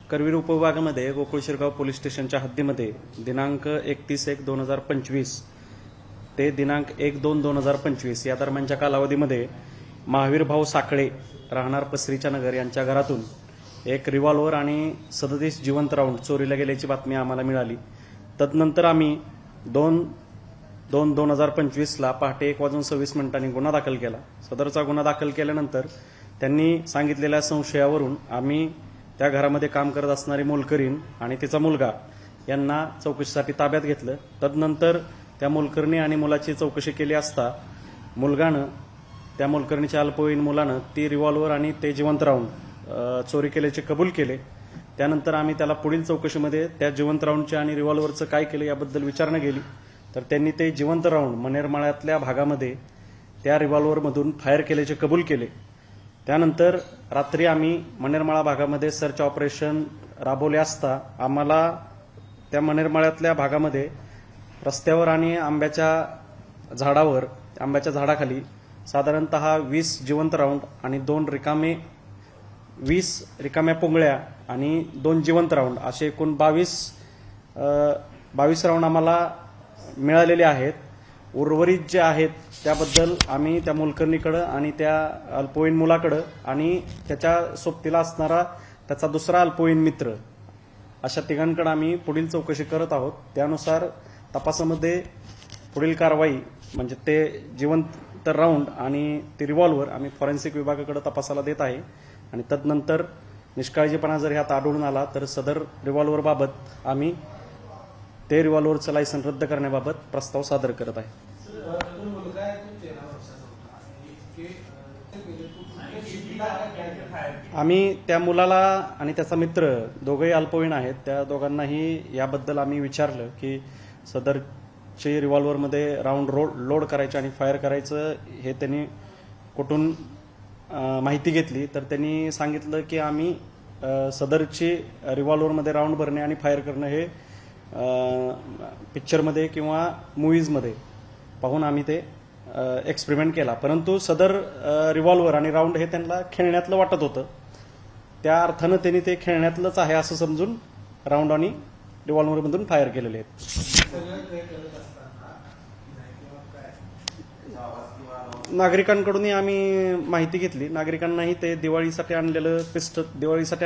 Karveer उपविभागामध्ये Gokul Shirgaon police स्टेशनच्या हद्दीमध्ये दिनांक 31/1/2025 ते दिनांक 1/2/2025 या दरम्यानच्या कालावधीमध्ये महावीर भाऊ साखळे राहणार पसरीच्या नगर यांच्या घरातून एक रिव्हॉल्वर आणि 37 जिवंत राऊंड चोरीला गेल्याची बातमी आम्हाला मिळाली। तदनंतर आम्ही 2/2/2025 पहाटे 1:26 गुन्हा दाखल केला। सदरचा गुन्हा दाखल केल्यानंतर त्यांनी सांगितलेल्या संशयावरून आम्ही त्या घरामध्ये काम करत असणारी मोलकरीण आणि तिचा मुलगा यांना चौकशीसाठी ताब्यात घेतलं। तदनंतर त्या मोलकरणी आणि मुलाची चौकशी केली असता मुलगानं त्या मोलकरणीच्या अल्पवयीन मुलानं ती रिव्हॉल्वर आणि ते जिवंत राऊंड चोरी केल्याचे कबूल केले। त्यानंतर आम्ही त्याला पुढील चौकशीमध्ये त्या जिवंत राऊंडच्या आणि रिव्हॉल्वरचं काय केलं याबद्दल विचारणा केली, तर त्यांनी ते जिवंत राऊंड मनेरमाळ्यातल्या भागामध्ये त्या रिव्हॉल्वरमधून फायर केल्याचे कबूल केले। त्यानंतर रात्री आम्ही मनेरमाळा भागामध्ये सर्च ऑपरेशन राबवले असता आम्हाला त्या मनेरमाळ्यातल्या भागामध्ये रस्त्यावर आणि आंब्याच्या झाडाखाली साधारणतः 20 जिवंत राऊंड आणि 20 रिकाम्या पोंगळ्या आणि 2 जिवंत राऊंड असे एकूण 22 राऊंड आम्हाला मिळालेले आहेत। उर्वरित जे आहेत त्याबद्दल आम्ही त्या मोलकरणीकडे आणि त्या अल्पवयीन मुलाकडे आणि त्याच्या सोबतीला असणारा त्याचा दुसरा अल्पवयीन मित्र अशा तिघांकडे आम्ही पुढील चौकशी करत आहोत। त्यानुसार तपासामध्ये पुढील कारवाई म्हणजे ते जिवंत राऊंड आणि ते रिव्हॉल्वर आम्ही फॉरेन्सिक विभागाकडे तपासाला देत आहे आणि तदनंतर निष्काळजीपणा जर ह्यात आढळून आला तर सदर रिव्हॉल्वर बाबत आम्ही ते रिव्हॉल्वरचं लायसन रद्द करण्याबाबत प्रस्ताव सादर करत आहे। आम्ही त्या मुलाला आणि त्याचा मित्र दोघेही अल्पवयीन आहेत, त्या दोघांनाही याबद्दल आम्ही विचारलं की सदरचे रिव्हॉल्वरमध्ये राऊंड लोड करायचे आणि फायर करायचं हे त्यांनी कुठून माहिती घेतली, तर त्यांनी सांगितलं की आम्ही सदरची रिव्हॉल्वरमध्ये राऊंड भरणे आणि फायर करणं हे पिक्चरमध्ये किंवा मूव्हीजमध्ये पाहून आम्ही ते एक्सपेरिमेंट केला, परंतु सदर रिव्हॉल्वर आणि राऊंड हे त्यांना खेळण्यातलं वाटत होतं। त्या अर्थानं त्यांनी ते खेळण्यातलंच आहे असं समजून राऊंड आणि रिव्हॉल्वरमधून फायर केलेले आहेत। नागरिकांकडूनही आम्ही माहिती घेतली। नागरिकांनाही ते दिवाळीसाठी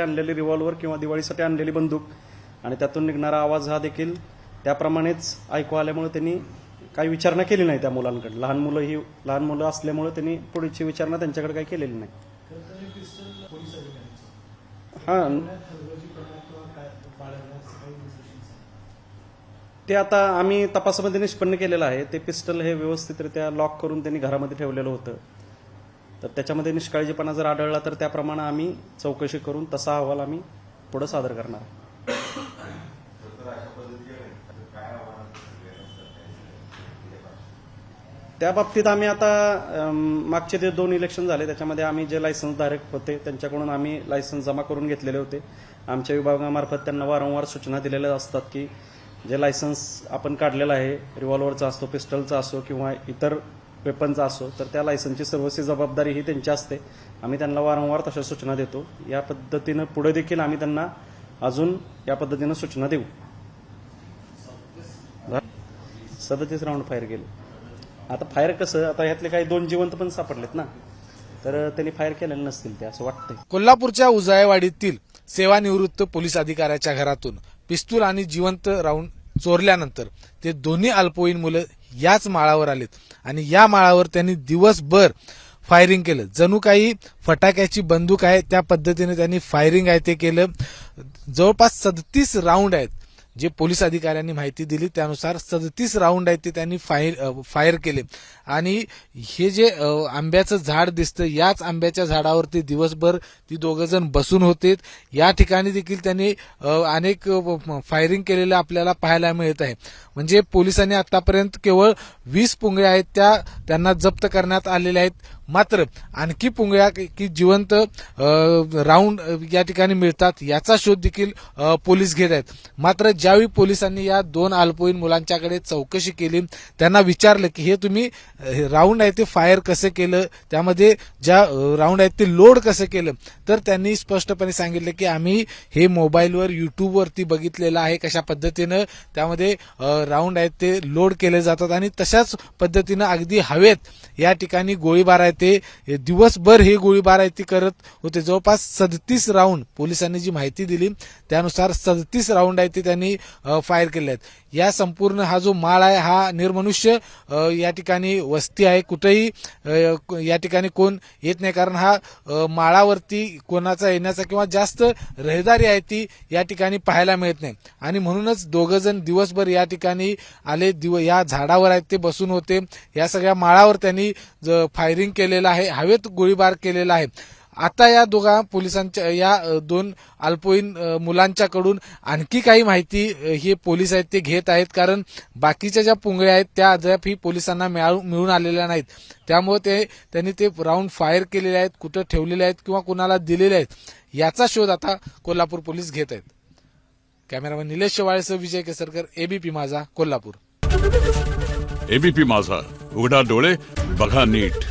आणलेले रिव्हॉल्वर किंवा दिवाळीसाठी आणलेली बंदूक आणि त्यातून निघणारा आवाज हा देखील त्याप्रमाणेच ऐकू आल्यामुळे त्यांनी काही विचारणा केली नाही त्या मुलांकडे। लहान मुलं असल्यामुळे त्यांनी पुढची विचारणा त्यांच्याकडे काही केलेली नाही। ते आता आम्ही तपासामध्ये निष्पन्न केलेलं आहे। ते पिस्टल हे व्यवस्थितरित्या लॉक करून त्यांनी घरामध्ये ठेवलेलं होतं, तर त्याच्यामध्ये निष्काळजीपणा जर आढळला तर त्याप्रमाणे आम्ही चौकशी करून तसा अहवाल आम्ही पुढे सादर करणार आहे। त्या बाबतीत आम्ही आता मागचे जे 2 इलेक्शन झाले त्याच्यामध्ये आम्ही जे लायसन्स धारक होते त्यांच्याकडून आम्ही लायसन्स जमा करून घेतलेले होते। आमच्या विभागामार्फत त्यांना वारंवार सूचना दिलेल्या असतात की जे लायसन्स आपण काढलेलं आहे रिव्हॉल्वरचा असो, पिस्टलचा असो किंवा इतर वेपनचा असो, तर त्या लायसन्सची सर्वस्वी जबाबदारी ही त्यांची असते। आम्ही त्यांना वारंवार तशा सूचना देतो। या पद्धतीनं पुढे देखील आम्ही त्यांना अजून या पद्धतीनं सूचना देऊ। 37 राऊंड फायर केले। आता फायर कसं, आता ह्यातले काही 2 जिवंत पण सापडलेत ना, तर त्यांनी फायर केलेले नसतील ते असं वाटतंय। कोल्हापूरच्या उजायवाडीतील सेवानिवृत्त पोलीस अधिकाऱ्याच्या घरातून पिस्तूल आणि जिवंत राऊंड चोरल्यानंतर ते दोन्ही अल्पवयीन मुलं याच माळावर आलेत आणि या माळावर त्यांनी दिवसभर फायरिंग केलं। जणू काही फटाक्याची बंदूक आहे त्या पद्धतीने त्यांनी फायरिंग आहे ते केलं। जवळपास 37 राऊंड आहेत, जे पोलीस अधिकाऱ्यांनी माहिती दिली त्यानुसार 37 राऊंड आहेत ते त्यांनी फायर केले आणि हे जे आंब्याचं झाड दिसतं याच आंब्याच्या झाडावरती दिवसभर ती दोघं जण बसून होते। या ठिकाणी देखील त्यांनी अनेक फायरिंग केलेलं आपल्याला पाहायला मिळत आहे। म्हणजे पोलिसांनी आतापर्यंत केवळ 20 पुंगळ्या आहेत त्यांना जप्त करण्यात आलेल्या आहेत। मात्र आणखी पुंगळ्या की जिवंत राऊंड या ठिकाणी मिळतात याचा शोध देखील पोलीस घेत आहेत. मात्र ज्यावेळी पोलिसांनी या 2 अल्पवयीन मुलांच्याकडे चौकशी केली, त्यांना विचारलं की हे तुम्ही राऊंड आहे ते फायर कसं केलं, त्यामध्ये ज्या राऊंड आहेत ते लोड कसं केलं, तर त्यांनी स्पष्टपणे सांगितलं की आम्ही हे मोबाईलवर युट्यूबवरती बघितलेलं आहे कशा पद्धतीनं त्यामध्ये राऊंड आहेत ते लोड केले जातात आणि तशाच पद्धतीनं अगदी हवेत या ठिकाणी गोळीबार आहे ते दिवसभर हे गोळीबार आहे ते करत होते. जवळपास 37 राऊंड पोलिसांनी जी माहिती दिली त्यानुसार 37 राऊंड आहे ते त्यांनी फायर केले आहेत. या संपूर्ण हा जो माळ आहे हा निर्मनुष्य या ठिकाणी वस्ती आहे, कुठेही या ठिकाणी कोण येत नाही, कारण हा माळावरती कोणाचा येण्याचा किंवा जास्त रहदारी आहे ती या ठिकाणी पाहायला मिळत नाही आणि म्हणूनच दोघं जण दिवसभर या ठिकाणी आले, या झाडावर आहेत ते बसून होते. या सगळ्या माळावर त्यांनी फायरिंग केलेलं आहे, हवेत गोळीबार केलेला आहे. आता या दोघा पोलिसांच्या या 2 अल्पवयीन मुलांच्याकडून आणखी काही माहिती हे पोलीस आहेत ते घेत आहेत, कारण बाकीच्या ज्या पुंगळ्या आहेत त्या अद्यापही पोलिसांना मिळून आलेल्या नाहीत. त्यामुळे त्यांनी ते राऊंड फायर केलेले आहेत, कुठं ठेवलेले आहेत किंवा कुणाला दिलेले आहेत याचा शोध आता कोल्हापूर पोलीस घेत आहेत. कॅमेरामॅन निलेश शेवाळेसह विजय केसरकर, एबीपी माझा, कोल्हापूर. एबीपी माझा, उघडा डोळे बघा नीट.